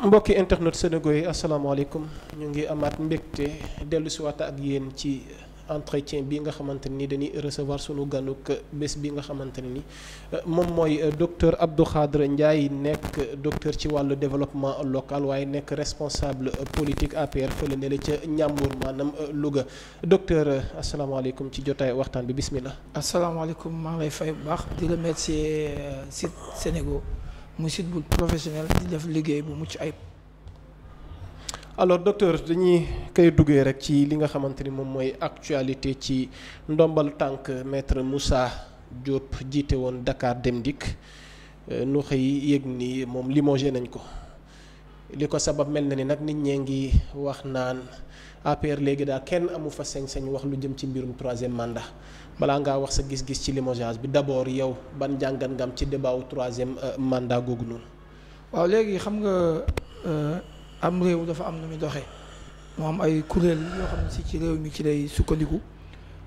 mbokki internet Sénégal yi asalaamaaleykum ñu ngi amaat mbégte dellu si waat ak yéen ci entretien bi nga xamante ni dañuy recevoir sunu ganuk bés bi nga xamante ne ni moom mooy docteur Abdou Khadre Ndiaye nekk docteur ci wàllu développement local waaye nekk responsable politique APR fële ne la ca Njàmbur maanaam Louga docteur asalaamaaleykum ci jotaay waxtaan bi bismillah. asalaamaaleykum maa ngi lay fay bu baax di remercier site Sénégal mu site bu professionnel di def liggéey bu mucc ayib. alors docteur dañuy koy duggee rek ci li nga xamante ni moom mooy actualité ci ndombal tànk maître Moussa Diop jiite woon Dakar Dem Dikk nu xëy yëg ni moom limogé nañ ko li ko sabab mel na ni nag nit ñee ngi wax naan APR léegi daal kenn amu fa sañ-sañ wax lu jëm ci mbirum troisième mandat balaa ngaa wax sa gis-gis ci limogeage bi d'abord yow ban jàngat nga am ci débat wu troisième mandat googu noonu. waaw léegi xam nga. am réew dafa am na muy doxee moo am ay kuréel yoo xam ne si ci réew mi ci lay sukkandiku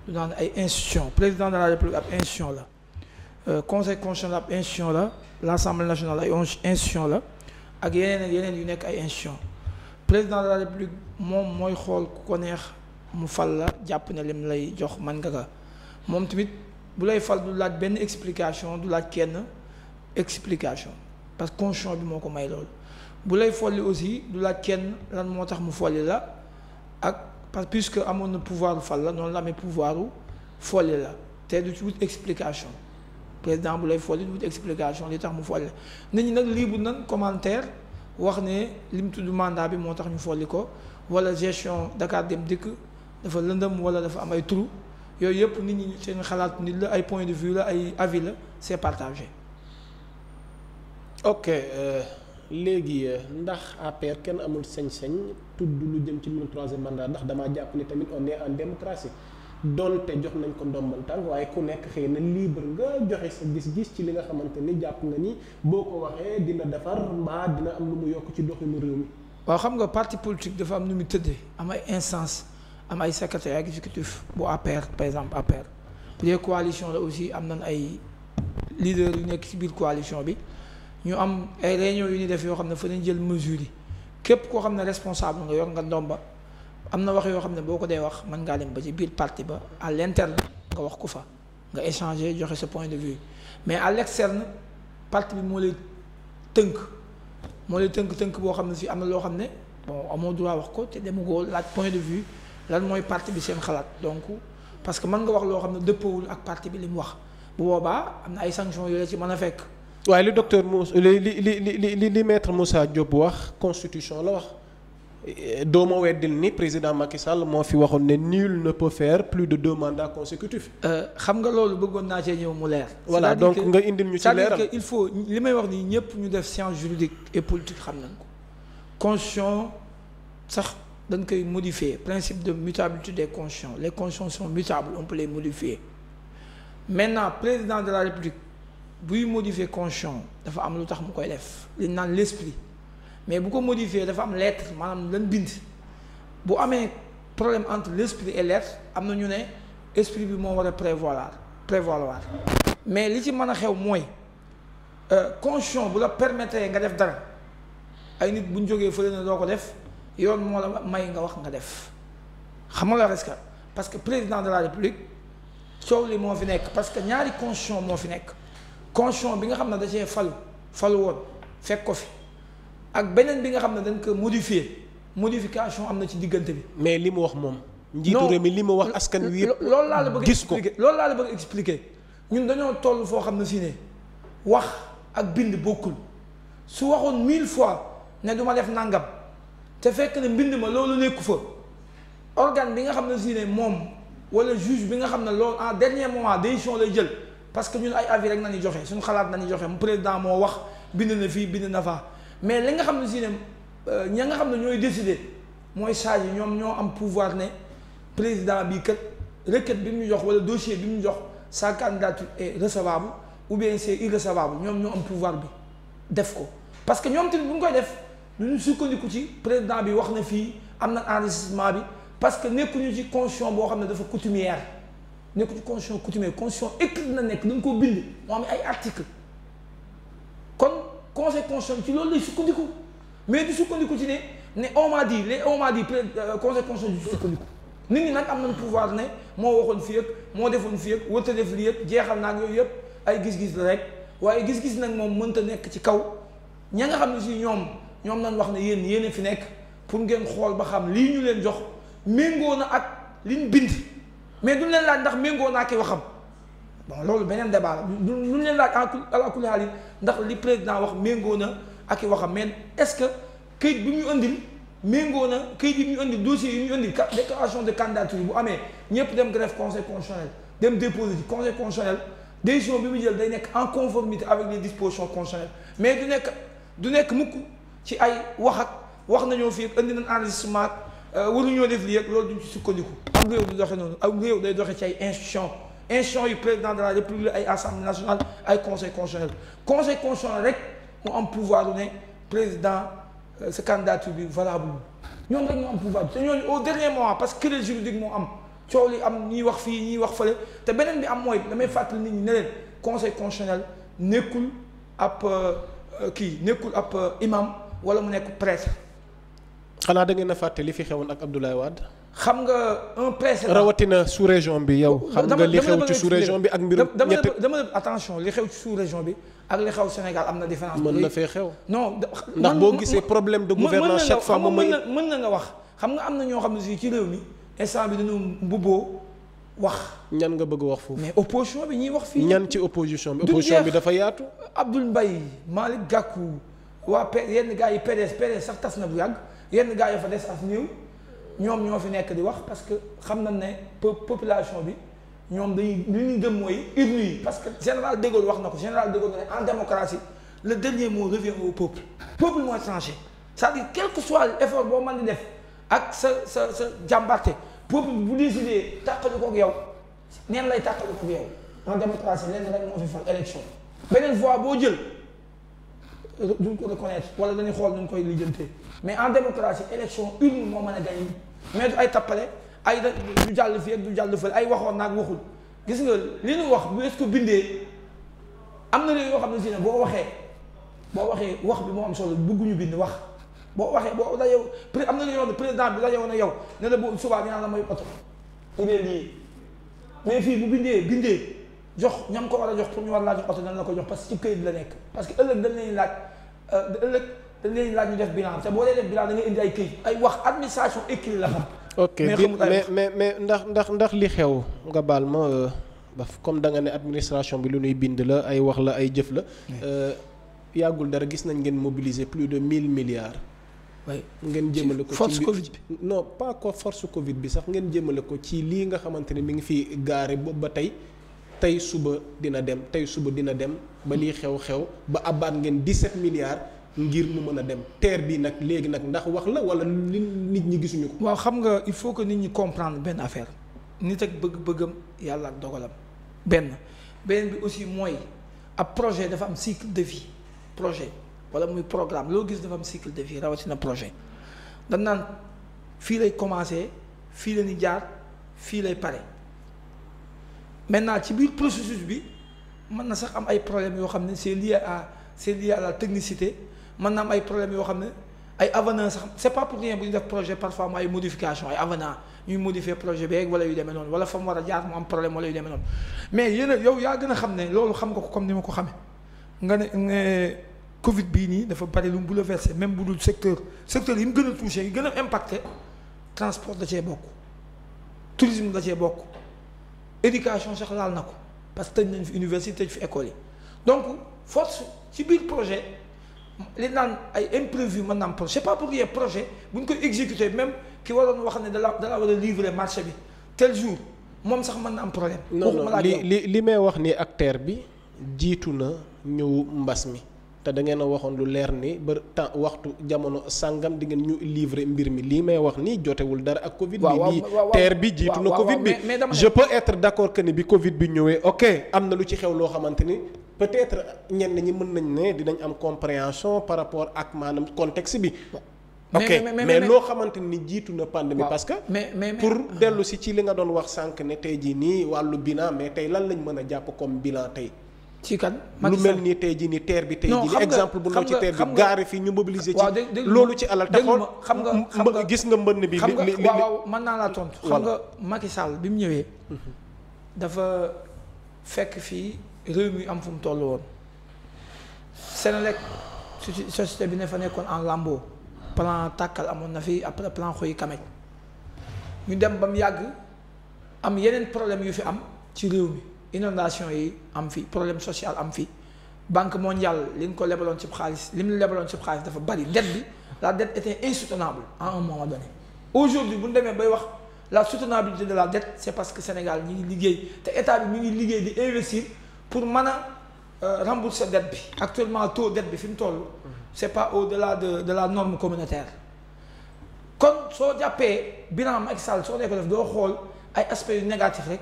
lu naan ay institution président de la république ab institution la conseil constitutionnel ab institution la l'assemblée nationale ay institution la ak yeneen yu nekk ay institution président de la république moom mooy xool ku ko neex mu fal la jàpp ne lim lay jox man nga ka moom tamit bu lay fal du laaj benn explication du laaj kenn explication parce que constitution bi moo ko may loolu bu lay folli aussi du laaj kenn lan moo tax mu folli la ak parce que puisque amoon na pouvoir fal la noonu la amee pouvoir folli la te du ci wut explication président bu lay folli du wut explication li tax mu folli nit ñi nag lii bu nan commentaire wax ne li mu tudd mandat bi moo tax ñu folli ko wala gestion Dakar Dem Dikk dafa lëndëm wala dafa am ay trou yooyu yëpp nit ñi seen xalaat nit la ay point de vue la ay avis la c'est partagé. ok. léegi ndax APR kenn amul sañ-sañ tudd lu jëm ci mbirum troisième mandat ndax damaa jàpp ni tamit on est en démocratie donte jox nañ ko ndombal tànk waaye ku nekk xëy na libre nga joxe sa gis-gis ci li nga xamante ni jàpp nga ni boo ko waxee dina defar mbaa dina am lu mu yokk ci doxinu réew mi. waaw xam nga parti politique dafa am nu mu tëddee am ay instance am ay secrétaire exécutif bu APR par exemple APR bu dee coalition la aussi am nañ ay leaders yu nekk ci biir coalition bi. ñu am ay réunion yu ñuy def yoo xam ne fa nañ jël mesures yi képp koo xam ne responsable nga yor nga ndomba am na wax yoo xam ne boo ko dee wax mën ngaa dem ba ci biir parti ba à l'interne nga wax ko fa nga échanger joxe sa point de vue mais à l'externe parti bi moo lay tënk boo xam ne fii am na loo xam ne bon amoo droit wax ko te demu ko laaj point de vue lan mooy parti bi seen xalaat donc parce que mën nga wax loo xam ne dëppawul ak parti bi li mu wax bu boobaa am na ay sanctions yoo la ci mën a fekk. waaye li docteur Moussa li maître Moussa Diop wax constitution la wax doo ma weddil ni président Macky Sall moo fi waxoon ne nul ne peut faire plus de 2 mandats consécutifs. xam nga loolu bëggoon naa cee ñëw mu leer. voilà donc nga indil ñu ci leeral c'est-à-dire que il faut li may wax nii ñëpp ñu def science juridique et politique xam nañ ko constitution sax dañ koy modifier principe de mutabilité des constitutions les constitutions sont mutables on peut les modifier maintenant président de la République. buy modifier constitution dafa am lu tax mu koy def li ñu naan l'esprit mais bu ko modifier dafa am lettre maanaam lan bind bu amee problème entre l'esprit et lettre am na ñu ne esprit bi moo war a prévaloir mais li ci mën a xew mooy constitution bu la permettre nga def dara ay nit bu ñu jógee fële na doo ko def yoon moo la may nga wax nga def xam nga la resque parce que président de la république coow li moo fi nekk parce que ñaari constitution moo fi nekk constitution bi nga xam ne da cee falu woon fekk ko fi ak beneen bi nga xam ne dañ ko modification am na ci diggante bi. mais li mu wax moom. njiitu réew mi li mu wax askan wi yëpp loolu laa la bëgg gis ko loolu laa la bëgg expliquer ñun dañoo toll foo xam ne fii ne wax ak bind bokkul su waxoon 1000 fois ne du ma def nangam te fekk ne mbind ma loolu nekku fa organe bi nga xam ne fii ne moom wala juge bi nga xam ne loolu en dernier moment décision lay jël. parce que ñun ay avis rek nañu joxe suñu xalaat nañu joxe mu président moo wax bind na fii bind na fa mais li nga xam ne si ne ña nga xam ne ñooy décider mooy sages yi ñoom ñoo am pouvoir ne président bii kat requête bi mu jox wala dossier bi mu jox sa candidature est recevable ou bien c'est irrecevable ñoom ñoo am pouvoir bi def ko parce que ñoom tamit bu ñu koy def lu ñu sukkandiku ci président bi wax na fii am na enregistrement bi parce que nekkuñu ci constitution boo xam ne dafa coutumière nekku ci constitution coutumière constitution écrite na nekk dañ koo bind moo am ay article kon conseil constitutionnel ci loolu lay sukkandiku mais du sukkandiku ci ne on m'a dit conseil constitutionnel du sukkandiku nit ñi nag am nañ pouvoir ne moo waxoon fii ak moo defoon fii ak wërta def lii ak jeexal naag yooyu yëpp ay gis-gis la rek waaye gis-gis nag moom mënta nekk ci kaw ña nga xam ne si ñoom nañ wax ne yéen a fi nekk pour ngeen xool ba xam lii ñu leen jox méngoo na ak liñ bind mais duñ leen laaj ndax méngoo naa ki waxam bon loolu beneen débat la duñ leen laaj ala kulli haal ndax li président wax méngoo na ak i waxam mais est-ce que këyit bi ñu indil méngoo na këyit yi ñu indil dossier yi ñu indil déclaration de candidature bu amee ñëpp dem greffe conseil constitutionnel dem déposer ci conseil constitutionnel décision bi mu jël day nekk en conformité avec les dispositions constitutionnelles mais du nekk mukk ci ay wax nañoo fii indi nañ enregistrement waruñoo def lii ak loolu duñ ci sukkandiku am réew du doxe noonu am réew day doxe ci ay institution yu président de la république ay assemblée nationale ay conseil constitutionnel rek mu am pouvoir du ne président sa candidature bi valable ñoom rek ñoo am pouvoir bi te ñooñu au dernier moment parce que querelle juridique moo am coow li am ñiy wax fii ñiy wax fële te beneen bi am mooy damay fàttali nit ñi ne leen conseil constitutionnel nekkul ab imam wala mu nekk prêtre. xanaa da ngeen a fàtte li fi xewoon ak Abdoulaye Wade. xam nga un précédent rawatina sous région bi yow. xam nga li xew ci sous région bi ak mbirum ñett dama attention li xew ci sous région bi ak li xew Sénégal am na différence. mën na fee xew. non ndax boo gisee problème de gouvernance chaque fois moom mooy mën na nga wax xam nga am na ñoo xam ne si ci réew mi instant bi dañu mbubboo wax. ñan nga bëgg wax foofu. mais opposition bi ñuy wax fii. ñan ci opposition bi. opposition bi dafa yaatu. Abdoul Mbaye Malick Gakou waa yenn gars yi PDS sax tas na bu yàgg yenn gars yi fa des as néew ñoom ñoo fi nekk di wax parce que xam nañ ne population bi ñoom dañuy li ñu gëm mooy urne yi parce que général de Gaulle wax na ko général de Gaulle ne en démocratie le dernier mot revient au peuple mooy tranché c'est-à-dire quel que soit l'effort boo mën di def ak sa jàmbarte peuple bu décidé tàqali koog yow neen lay tàqali koog yow en démocratie lenn rek moo fi fal élection beneen voie boo jël duñ ko reconnaître wala dañuy xool nuñ koy lijjantee mais en démocratie élection urne moo mën a gagné mais du ay tappale ay du jàll fii ak du jàll fële ay waxoon naag waxul gis nga li ñu wax bu est-ce que bindee am na réew yoo xam ne si ne boo waxee wax bi moo am solo bëgguñu bind wax boo waxee boo da yow am na réew président bi la yow na yow ne la bu subaa dinaa la may oto idée lii mais fii bu bindee jox ñam ko war a jox pour ñu war laa jox oto dañ la ko jox parce que ci këyit la nekk parce que ëllëg dañ leen laaj ñu def bilan te boo dee def bilan da ngay indi ay këyit ay wax administration écrit la xam. ok mais ndax li xew nga baal ma comme da nga ne administration bi lu ñuy bind la ay wax la ay jëf la. yàggul dara gis nañ ngeen mobiliser plus de 1000 milliards. oui ngeen jëmale ko ci force Covid bi. non pas ko force Covid bi sax ngeen jëmale ko ci lii nga xamante ne mi ngi fi gaare boobu ba tey suba dina dem ba lii xew ba abaat ngeen 17 milliards ngir mu mën a dem terre bi nag léegi nag ndax wax la wala li nit ñi gisuñu ko. waaw xam nga il faut que nit ñi comprendre benn affaire nit ak bëgg-bëggam yàlla ak dogalam benn bi aussi mooy ab projet dafa am cycle de vie projet wala muy programme loo gis dafa am cycle de vie rawatina projet dañ naan fii lay commencer fii la ñuy jaar fii lay pare. maintenant ci biir processus bi mën na sax am ay problèmes yoo xam ne c'est lié à la technicité mën na am ay problèmes yoo xam ne ay avenants sax c'est pas pour rien bu ñu def projet parfois mu ay modification ay avenants ñuy modifier projet bi rek wala yu demee noonu wala fa mu war a jaar mu am problème wala yu demee noonu mais yow yaa gën a xam ne loolu xam nga ko comme ni ma ko xamee nga ne Covid bii nii dafa bari lu mu bouleversé même bu dul secteur yi mu gën a touché yi gën a impacté transport da cee bokk tourisme da cee bokk. éducation sax laal na ko parce que tëj nañ fi université tëj fi école yi donc force ci biir projet li naan ay imprévu mën na am projet c'est pas pour rien projet bu ñu koy exécuter même ki waroon wax ne dala war a livrer marché bi tel jour moom sax mën na am problème. non li may wax ni acteur bi jiitu na ñëw mbas mi te da ngeen a waxoon lu leer ni ba temps waxtu jamono sàngam di ngeen ñu livrer mbir mi lii may wax nii jotewul dara ak Covid bi lii terre bi jiitu na Covid bi je peux être d'accord que ni bi Covid bi ñëwee ok am na lu ci xew loo xamante ni peut-être ñenn ñi mën nañ ne dinañ am compréhension par rapport ak maanaam contexte bi ok mais loo xamante ni jiitu na pandémie parce que pour dellu si ci li nga doon wax sànq ne tey jii nii wàllu bilan mais tey lan lañ mën a jàpp comme bilan tey ci kan lu mel nii tey jii nii TER bi tey jii nii exemple bu ndaw ci TER bi gaare fii ñu mobiliser ci loolu ci alal te xool xam nga gis nga mbënn bi li waaw mën naa laa tontu xam nga Macky Sall bi mu ñëwee dafa fekk fii réew mi am fu mu toll woon Senelec société bi ne fa nekkoon en lambeau plan tàkkal amoon na fi après plan xoy kamej ñu dem ba mu yàgg am yeneen problème yu fi am ci réew mi inondation yi am fi problème social am fi banque mondiale li ñu ko lebaloon ci xaalis li mu lebaloon ci xaalis dafa bari dette bi la dette était insoutenable à un moment donné aujourd'hui bu ñu demee bay wax la soutenabilité de la dette c'est parce que Sénégal ñi ngi liggéey te état bi mi ngi liggéey di investir pour mën a rembourser dette bi actuellement taux dette bi fi mu toll c'est pas au-delà de la norme communautaire kon soo jàppee bilan Macky Sall soo nekk def doo xool ay aspects yu négatif rek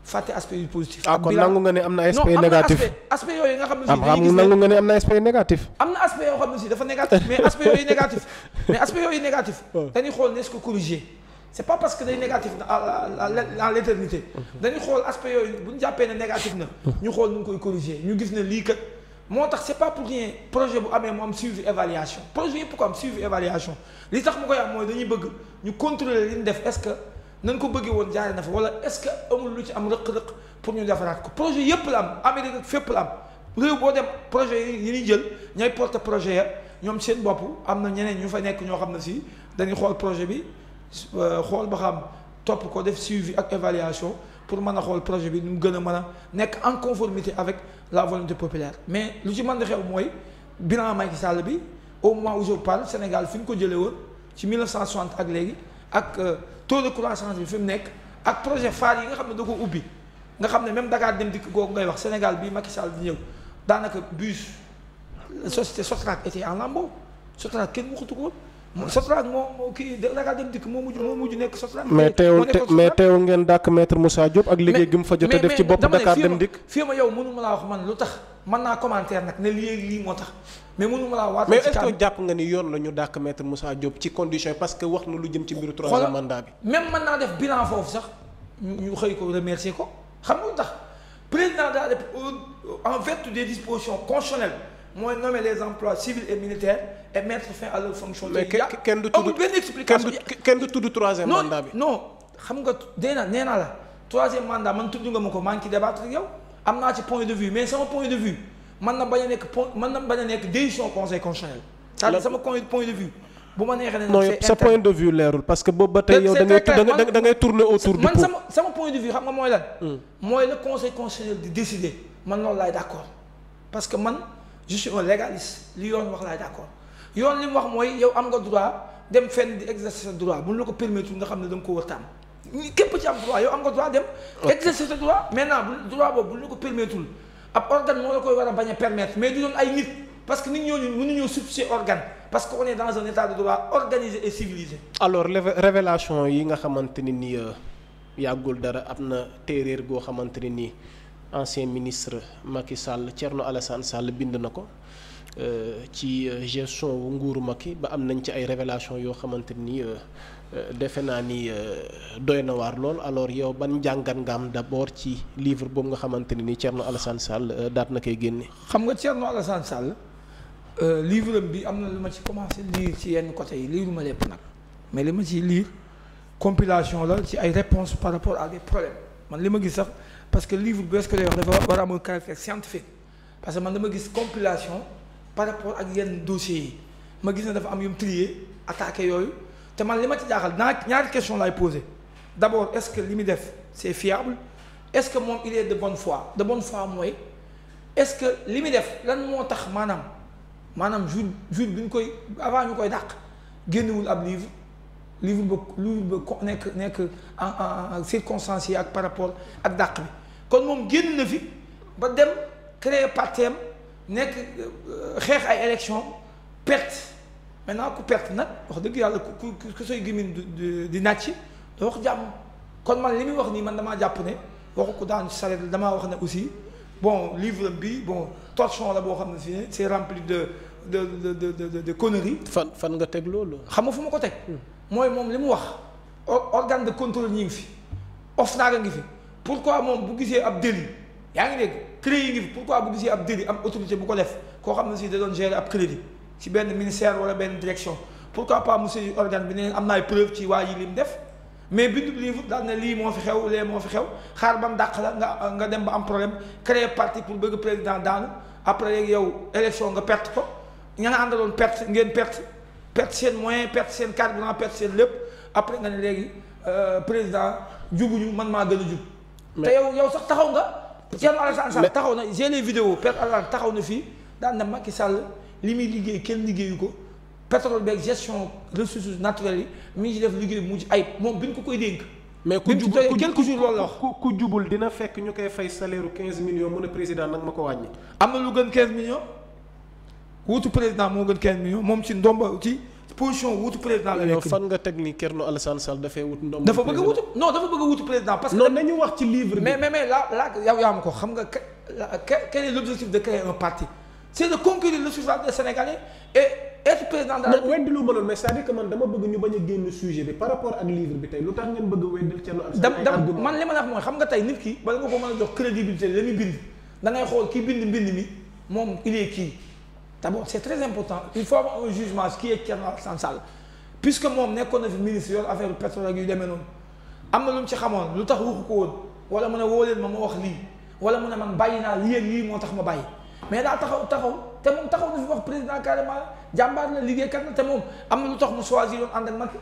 fàtte aspect yu positif. kon nangu nga ne am na aspect négatif aspect yooyu nga xam ne si nangu nga ne am na aspect négatif. am na aspect yoo xam ne si dafa négatif mais aspect yooyu négatif dañuy xool n'est-ce que corriger c'est pas parce que day négatif à l'éternité dañuy xool aspect yooyu bu ñu jàppee ne négatif na ñu xool nu ngi koy corriger ñu gis ne lii kat moo tax c'est pas pour rien projet bu amee mu am suivi évaluation projet yëpp ko am suivi évaluation li tax mu koy am mooy dañuy bëgg ñu contrôler li ñu def est-ce que nañ ko bëggee woon jaare na fa wala est-ce que amul lu ci am rëq-rëq pour ñu defaraat ko projet yëpp la am Amérique ak fépp la am réew boo dem projet yi ñuy jël ñooy porter projet ya ñoom seen bopp am na ñeneen ñu fa nekk ñoo xam ne si dañuy xool projet bi xool ba xam topp ko def suivi ak évaluation pour mën a xool projet bi ñu gën a mën a nekk en conformité avec la volonté populaire mais lu ci mën di xew mooy bilan Macky Sall bi au moment où je parle Sénégal fi ñu ko jëlee woon ci 1960 ak léegi ak taux de croissance bi fi mu nekk ak projet phare yi nga xam ne da ko ubbi nga xam ne même Dakar dem dikk googu ngay wax Sénégal bii Macky Sall di ñëw daanaka bus société Sotrac était en lambeau Sotrac kenn waxatu ko woon Sotrac moo kii Dakar dem dikk moo mujj nekk Sotrac. mais teewul ngeen dàkk maître Moussa Diop ak liggéey gi mu fa jot a def ci bopp Dakar dem dikk. fii ma yow mënu ma laa wax man lu tax mën naa commentaire nag ne lii moo tax mais mënu ma laa waat. mais est-ce que jàpp nga ni yoon la ñu dàkk maître Moussa Diop ci condition parce que wax na lu jëm ci mbiru troisième mandat bi. même mën naa def bilan foofu sax ñu xëy ko remercier ko xam nga lu tax président de la République en vertu des dispositions constitutionnelles mooy nommer les emplois civils et militaires et mettre fin à leur fonction. mais kenn du tudd benn explication kenn du tudd troisième mandat bi. non xam nga nee naa la troisième mandat man tudd nga ma ko maa ngi ci débattre ak yow am naa ci point de vue mais sama point de vue mën na bañ a nekk décision conseil constitutionnel. c'est-à-dire sama point de vue bu ma neexee ne. non sa point de vue leerul parce que boobu ba tey yow da ngay tourner autour du pot. man sama point de vue xam nga mooy lan. mooy le conseil constitutionnel di décider man loolu laay d'accord parce que man. je suis un légaliste li yoon wax laay d'accord yoon li mu wax mooy yow am nga droit dem fenn di exercer sa droit bu ñu la ko permettre nga xam ne da nga ko war a tàmm képp ci am droit yow am nga droit dem exercer sa droit maintenant bu droit boobu bu ñu la ko permettre ab organe moo la koy war a bañ a permettre mais du doon ay nit parce que nit ñooñu mënuñoo substituer organe parce que on est dans un état de droit organisé et civilisé. alors révélation yi nga xamante ni nii yàggul dara am na téeréer goo xamante ni nii ancien ministre Macky Sall Thierno Alassane Sall bind na ko ci gestion wu nguuru Macky ba am nañ ci ay révélation yoo xamante ni defe naa ni doy na waar lool alors yow ban njàngat nga am d'abord ci livre boobu nga xamante ni Thierno Alassane Sall daat na koy génne. xam nga Thierno Alassane Sall livre bi am na lu ma ci commencé lire ci yenn côté yi liiru ma lépp nag mais li ma ci lire compilation la ci ay réponses par rapport à des problèmes man li ma gis sax. parce que livre bi est-ce que day wax dafa war a am caractère scientifique parce que man dama gis compilation par rapport ak yenn dossiers yi ma gis ne dafa am yum trier attaqué yooyu te man li ma ci jaaxal ñaari question laay poser d'abord est-ce que li muy def c'est fiable est-ce que moom il est de bonne foi mooy est-ce que li muy def lan moo tax maanaam jour bi ñu koy avant ñu koy dàq génnewul ab livre ba nekk en circonstance yi ak par rapport ak dàq bi kon moom génn na fi ba dem créer partem nekk xeex ay élection perte maintenant ku perte nag wax dëgg yàlla ku soy gémmiñ di nàcc da wax jàmm kon man li muy wax nii man damaa jàpp ne waxu ko daan saret damaa wax ne aussi bon livre bi bon torchon la boo xam ne si ne c'est rempli de conneries. fan nga teg loolu. xam nga fu ma ko teg. mooy moom li mu wax organe de contrôle ñi ngi fi OFNAC a ngi fi pourquoi moom bu gisee ab délit yaa ngi dégg crédit yi ngi fi pourquoi bu gisee ab délit am autorité bu ko def koo xam ne si da doon gérer ab crédit ci benn ministère wala benn direction pourquoi pas monsieur organe bi ne am na ay preuve ci waa yi li mu def mais bindu livre daal ne lii moo fi xew lee moo fi xew xaar ba mu dàq la nga dem ba am problème créer parti pour bëgg président daanu après léegi yow élection nga perte ko ña nga àndaloon perte ngeen perte seen moyen perte seen carburant perte seen lépp après nga ne léegi président jubuñu man maa gën a jub te yow sax taxaw nga Thierno Alassane Sall taxaw na j'ai les vidéos Père Alassane taxaw na fii daan na Macky Sall li muy liggéey kenn liggéeyu ko pétrole beeg gestion ressources naturelles yi mi ngi ci def liggéey bu mujj ayib moom bi ñu ko koy dénk. mais ku jubul quelques jours loolu la wax. ku jubul dina fekk ñu koy fay salaire 15 millions mu ne président nag ma ko wàññi. am na lu gën 15 millions wuutu président moo gën 15 millions moom ci ndomba ci position wuutu président la nekk. fan nga teg ni Thierno Alassane Sall dafay wut ndomba. dafa bëgg a wutu non dafa bëgg a wutu président. parce que non nañu wax ci livre bi. mais là yow yaa ma ko xam nga quel est l'objectif de créer un parti c'est de conquérir le suffrage des Sénégalais et être président de la République. weddi lu ma loolu mais c'est-à-dire que man dama bëgg ñu bañ a génn sujet bi par rapport ak livre bi tey lu tax ngeen bëgg a weddil Thierno Alassane. man li ma la wax mooy xam nga tey nit ki bala nga ko mën a jox crédibilité la muy bind da ngay xool kii bind mi moom il est kii d'abord c'est très important il faut avoir un jugement qui est Thierno Alassane Sall puisque moom nekkoon na fi ministre yor affaire pétrole ak yu demee noonu am na lu mu ci xamoon lu tax waxu ko woon wala mu ne woo leen ma wax lii wala mu ne man bàyyi naa lii ak lii moo tax ma bàyyi mais daa taxaw te moom taxaw na fi wax président carrément jàmbaar la liggéeykat la te moom am na lu tax mu choisir yoon ànd ak Macky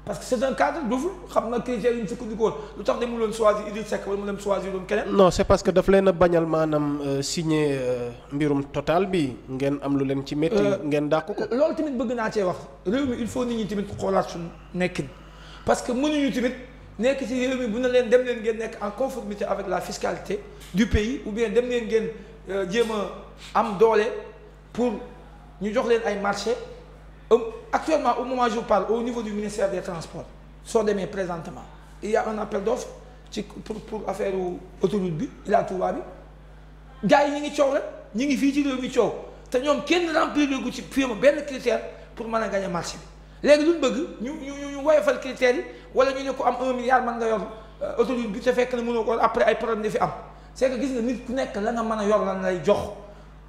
parce que c'est un cadre doful xam na critères yi ñu sukkandiku woon lu tax demul woon choisir Idriss Seck wala mu dem choisir woon keneen. non c'est parce que daf leen a bañal maanaam signé mbirum total bi ngeen am lu leen ci métti. ngeen dàq ko. loolu tamit bëgg naa cee wax réew mi il faut nit ñi tamit xoolaat suñu nekkin parce que mënuñu tamit nekk ci réew mi bu ne leen dem leen ngeen nekk en conformité avec la fiscalité du pays ou bien dem leen ngeen jéem a am doole pour ñu jox leen ay marché actuellement au moment où je parle au niveau du ministère des transports soo demee présentement il y a un appel d'offres ci pour affaire autoroute bi Ila Touba bi gars yi ñi ngi coow rek ñi ngi fii ci réew mi coow te ñoom kenn remplir gu ci firme benn critère pour mën a gagner marché bi léegi luñ bëgg ñu woyofal critères yi wala ñu ne ko am 1 milliard mën nga yor autoroute bi te fekk na mënoo ko après ay problème di fi am c'est que gis nga nit ku nekk la nga mën a yor lan lay jox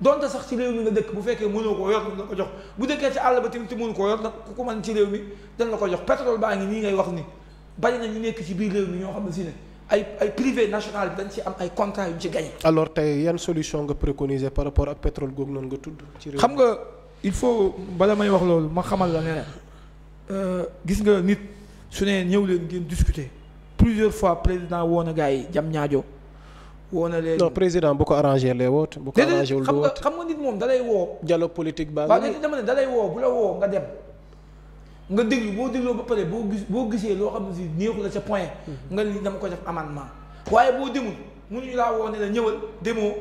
donte sax ci réew mi nga dëkk bu fekkee mënoo koo yor la ko jox bu dëkkee ci àll ba tamit te mënu koo yor nag ku ko mën ci réew mi dañ la ko jox pétrole baa ngi nii ngay wax ni bari na ñu nekk ci biir réew mi ñoo xam ne si ne ay privé national bi dañ ci am ay contrat yu ñu ci gagné. alors tey yan solution nga préconiser par rapport ak pétrole googu noonu nga tudd ci réew mi. xam nga il faut bala may wax loolu ma xamal la ne gis nga nit su ne ñëw leen ngeen discuter plusieurs fois président woo na gars yi jam ñaajo woo na leen non président bu ko arrangé lay woote. bu ko arrangé wul du woote xam nga nit moom dalay woo. dialogue politique baa waaw léegi dama ne dalay woo bu la woo nga dem nga déglu boo dégloo ba pare boo gisee loo xam ne si neexu la ca point. nga li dama ko def amendement. waaye boo demul mënuñu laa woo ne la ñëwal demoo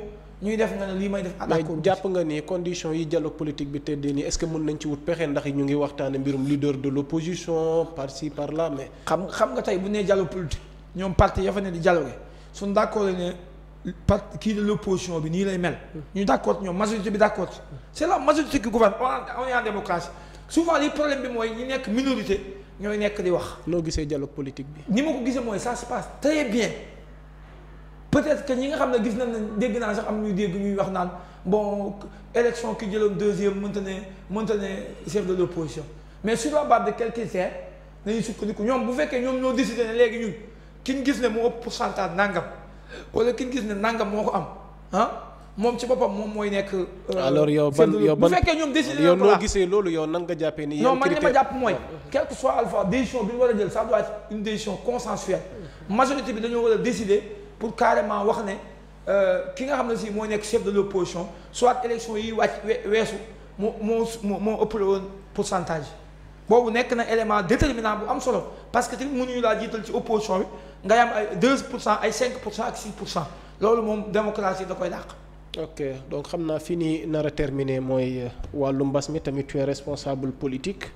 ñuy def nga ne lii may def. d'accord mais jàpp nga ni conditions yi dialogue politique bi tëddee nii est-ce que mën nañ ci wut pexe ndax ñu ngi waxtaane mbirum leader de l'opposition par ci par là mais. xam nga tey bu nee dialogue politique ñoom parti ya fa ne di dialogue suñ d'accord ne. parti kii de l'opposition bi nii lay mel. ñu d'accord ñoom majorité bi d'accord c'est la majorité qui gouverne on est en démocratie souvent li problème bi mooy ñi nekk minorité ñooy nekk di wax. noo gisee dialogue politique bi. ni ma ko gisee mooy ça se passe très bien peut-être que ñi nga xam ne gis nañ ne dégg naa sax am ñuy dégg ñuy wax naan bon élection ki jëloon deuxième mënta ne chef de l'opposition mais sur la base de quel critère nañu sukkandiku ñoom bu fekkee ñoom ñoo décidé ne léegi ñun ki ñu gis ne moo ëpp pourcentage nangam. wala ki ñu gis ne nangam moo ko am moom ci boppam moom mooy nekk. alors yow ban bu fekkee ñoom décidé yow noo gisee loolu yow nan nga jàppee ni. non man li ma jàpp mooy quel que soit alpha décision bi ñu war a jël ça doit être une décision consensuelle majorité bi dañoo war a décider pour carrément wax ne ki nga xam ne si mooy nekk chef de l'opposition soit élection yi wàcc weesu moo ëppale woon pourcentage boobu nekk na élément déterminant bu am solo parce que tamit mënuñu laa jiital ci opposition bi ngay am ay 2% ay 5% ak 6% loolu moom démocratie da koy dàq. ok donc xam naa fi ni nar a terminer mooy wàllu mbas mi tamit tu es responsable politique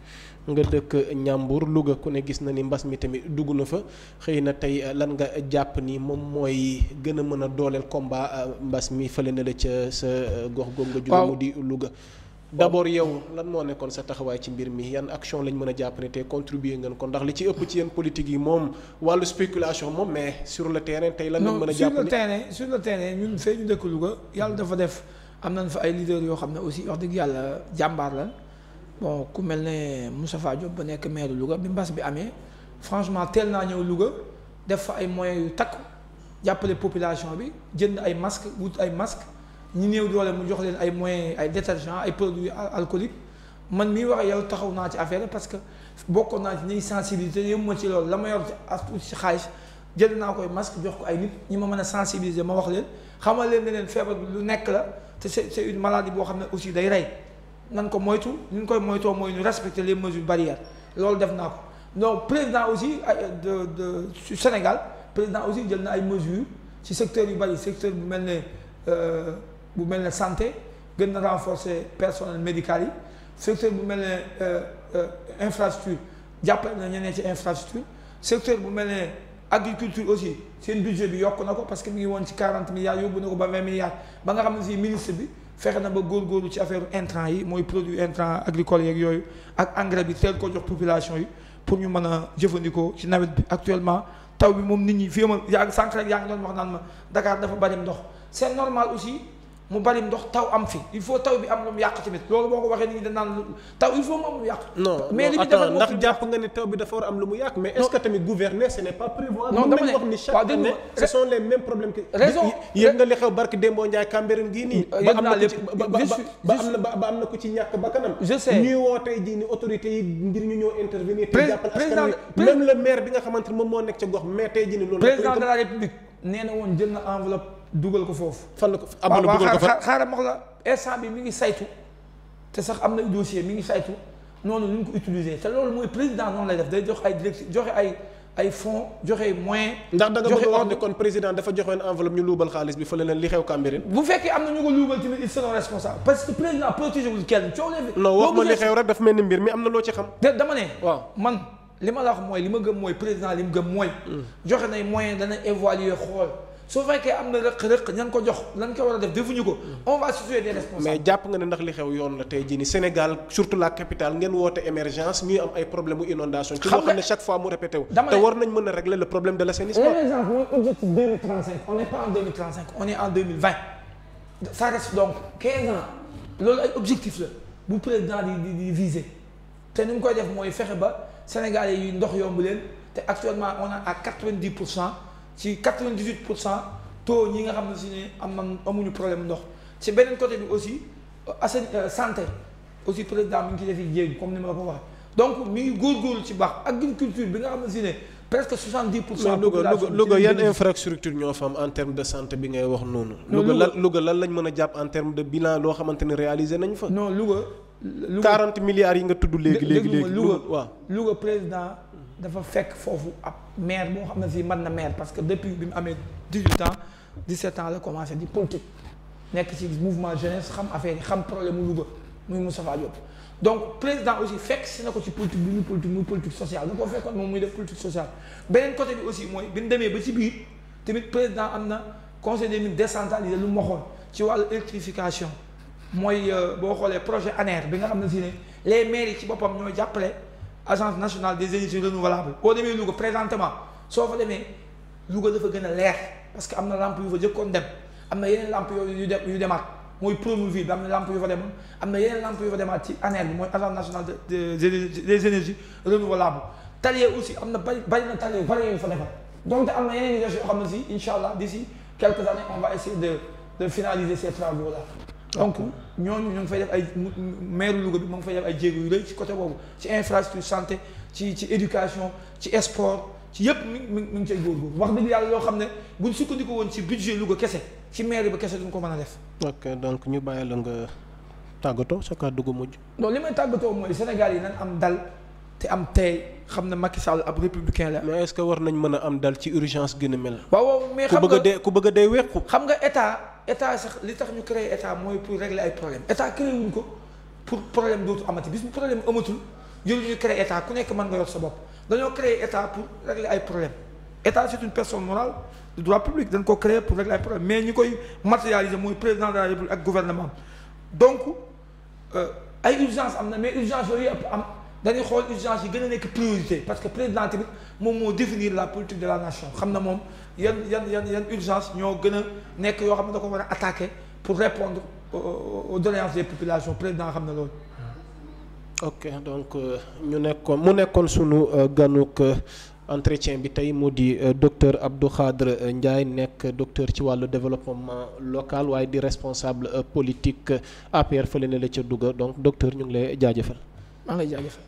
nga dëkk Ñambur Louga ku ne gis na ni mbas mi tamit dugg na fa xëy na tey lan nga jàpp ni moom mooy gën a mën a dooleel combat mbas mi fële na la ca sa gox googu nga jóge mu di Louga. d'abord yow lan moo nekkoon sa taxawaay ci mbir mi yan action lañ mën a jàpp ne te contribuer ngeen ko ndax li ci ëpp ci yéen politique yi moom wàllu spéculation moom mais sur le terrain tey lan lañ mën a jàpp ne sur le terrain ñun fee ñu dëkk Louga yàlla dafa def am nañ fa ay leaders yoo xam ne aussi wax dëgg yàlla jàmbaar la bon ku mel ne Moustapha Diop ba nekk maire Louga bi mbas bi amee franchement teel naa ñëw Louga def fa ay moyens yu takku jàppale population bi jënd ay masques wut ay masques ñi néew doole mu jox leen ay moyens ay détergents ay produits alcooliques man mii wax yow taxaw naa ci affaire parce que bokkoon naa ci ñuy sensibiliser yëpp ma ci loolu la ma yor ci as tuuti ci xaalis jënd naa koy masque jox ko ay nit ñi ma mën a sensibiliser ma wax leen xamal leen ne leen feebar bi lu nekk la te c'est une maladie boo xam ne aussi day rey nan ko moytu ni ñu koy moytoo mooy ñu respecter les mesures barrières loolu def naa ko donc président aussi de Sénégal président aussi jël na ay mesures ci secteur yu bari secteur bu mel ne santé gën na renforcer personnel médical yi secteur bu mel ne infrastructure jàppale na ñeneen ci infrastructure secteur bu mel ne agriculture aussi seen budget bi yokk na ko parce que mi ngi woon ci 40 milliards yóbbu na ko ba 20 milliards ba nga xam ne si ministre bi fexe na ba góorgóorlu ci affaire intrant yi mooy produit intrant agricole yeeg yooyu ak engrais bi teel ko jox population yi pour ñu mën a jëfandikoo ci nawet bi actuellement taw bi moom nit ñi fii ma yaa ngi sànq rek yaa ngi doon wax naan ma Dakar dafa bari ndox c'est normal aussi mu bari ndox taw am fi il faut taw bi am lu mu yàq tamit loolu boo ko waxee nit ñi dañ naan taw il faut mu am lu mu yàq. non mais li attends ndax jàpp nga ne taw bi dafa war am lu mu yàq. mais est-ce que tamit gouverner ce n'est pas prévoir. non dama ne wax ni chaque année ce sont les mêmes problèmes que. raison yéen nga li xew barki Dembo Ndiaye Cambérène gii nii. ba am na ku ci ñàkk bakkanam. je sais ñuy woo tey jii ni autorités yi ngir ñu ñëw intervenir. te jàppal askan wi même le maire bi nga xamante ne moom moo nekk ca gox mais tey jii ni loolu. président de la république nee na woon jël na enveloppe dugal ko foofu. fan la ko am na dugal ko fa xaaral ma wax la instant bi mi ngi saytu te sax am na dossier mi ngi saytu noonu lu ñu ko utiliser te loolu mooy président noonu lay def day jox ay direct joxe ay fonds joxe moyens. ndax da nga bëgg a wax ne kon président dafa joxe woon enveloppe ñu luubal xaalis bi fële leen li xew Cambérène. bu fekkee am na ñu ko luubal tamit ils seront responsables parce que président protégé wul kenn coow lee fi. non wax ma li xew rek dafa mel ni mbir mi am na loo ci xam. dama ne. waaw man li ma la wax mooy li ma gëm mooy président li mu gëm mooy. joxe nay moyens dana évaluer xool. su fekkee am na rëq-rëq ñan ko jox lan ko war a def defuñu ko on va situer des responsables. mais jàpp nga ne ndax li xew yoon la tey jii ni Sénégal surtout la capitale ngeen woote émergence ñuy am ay problème mu inondation ci loo xam ne chaque fois mu répété wu. te war nañ mën a régler le problème de l'assainissement. l'émergence mooy objectif 2035 on n'est pas en 2035 on est en 2020 ça reste donc 15 ans loolu ay objectif la bu président di viser te ni mu koy def mooy fexe ba Sénégalais yi ndox yomb leen te actuellement on a à 90% ci 98% taux ñi nga xam ne si ne amuñu problème ndox ci beneen côté bi aussi santé aussi président mi ngi ci defi jéegu comme ni ma la ko waxee donc mi ngi góorgóorlu ci baax agriculture bi nga xam ne si ne presque 70%. Louga yan infrastructure ñoo fa am en terme de santé bi ngay wax noonu. Louga lan lañ mën a jàpp en terme de bilan loo xamante ne réalisé nañ fa. non Louga 40 milliards yi nga tudd léegi. Louga président. dafa fekk foofu ab maire boo xam ne si mën na maire parce que depuis bi mu amee 18 ans 17 ans la commencé di politique nekk ci mouvement jeunesse xam affaire yi xam problème mu Louga muy Moustapha Diop donc président aussi fekk si na ko ci politique bi muy politique sociale da koo fekkoon moom muy def politique sociale beneen côté bi aussi mooy bi ñu demee ba ci biir tamit président am na conseil des ministres décentralisé lu mu waxoon ci wàllu électrification mooy boo xoolee projet ANER bi nga xam ne si ne les maires yi ci boppam ñoo jàppale agence nationale des énergies renouvelables boo demee Louga présentement soo fa demee Louga dafa gën a leer parce que am na lampe yu fa jëkkoon dem am na yeneen lampe yooyu yu demaat mooy Promoville bi am na lampe yu fa demoon am na yeneen lampe yu fa demaat ci ANER bi mooy agence nationale des énergies renouvelables talier aussi am na bari na talier varié yu fa defar donc am na yeneen yoo xam ne si incha allah d'ici quelques années on va essayer de finaliser ces travaux là. donc ñooñu ñu ngi fay def ay maire Louga bi mu ngi fay def ay jéego yu rëy ci côté boobu ci infrastructure santé ci éducation ci sport ci yëpp mi ngi cay góorgóorlu wax dëgg yàlla loo xam ne buñ sukkandiku woon ci budget Louga kese ci maire ba kese duñ ko mën a def. ok donc ñu bàyyi la nga tàggatoo sa kàddu gu mujj. non li may tàggatoo mooy Sénégal yi nañ am dal te am tey xam ne Macky Sall ab républicain la. mais est-ce que war nañ mën a am dal ci urgence gën a mel. waaw mais xam nga ku bëgg a dee wequ. xam nga état sax li tax ñu créé état mooy pour régler ay problème état créé wuñ ko pour problème dootu amati bis bu problème amatul jël ñu créé état ku nekk mën nga yor sa bopp dañoo créé état pour régler ay problème état c'est une personne morale de droit public dañ ko créé pour régler ay problème mais ñi koy matérialiser mooy président de la République ak gouvernement donc ay urgence am na mais urgence yooyu yëpp am dañuy xool urgence yi gën a nekk priorité parce que président tamit moom moo définir la politique de la nation xam na moom yan urgence ñoo gën a nekk yoo xam ne da ko war a attaquer pour répondre aux doléances des populations président xam na loolu. ok donc mu nekkoon sunu ganuk entretien bi tey mu di docteur Abdou Khadre Ndiaye nekk docteur ci wàllu développement local waaye di responsable politique APR fële ne la ca Louga donc docteur ñu ngi lay jaajëfal. maa ngi lay jaajëfal.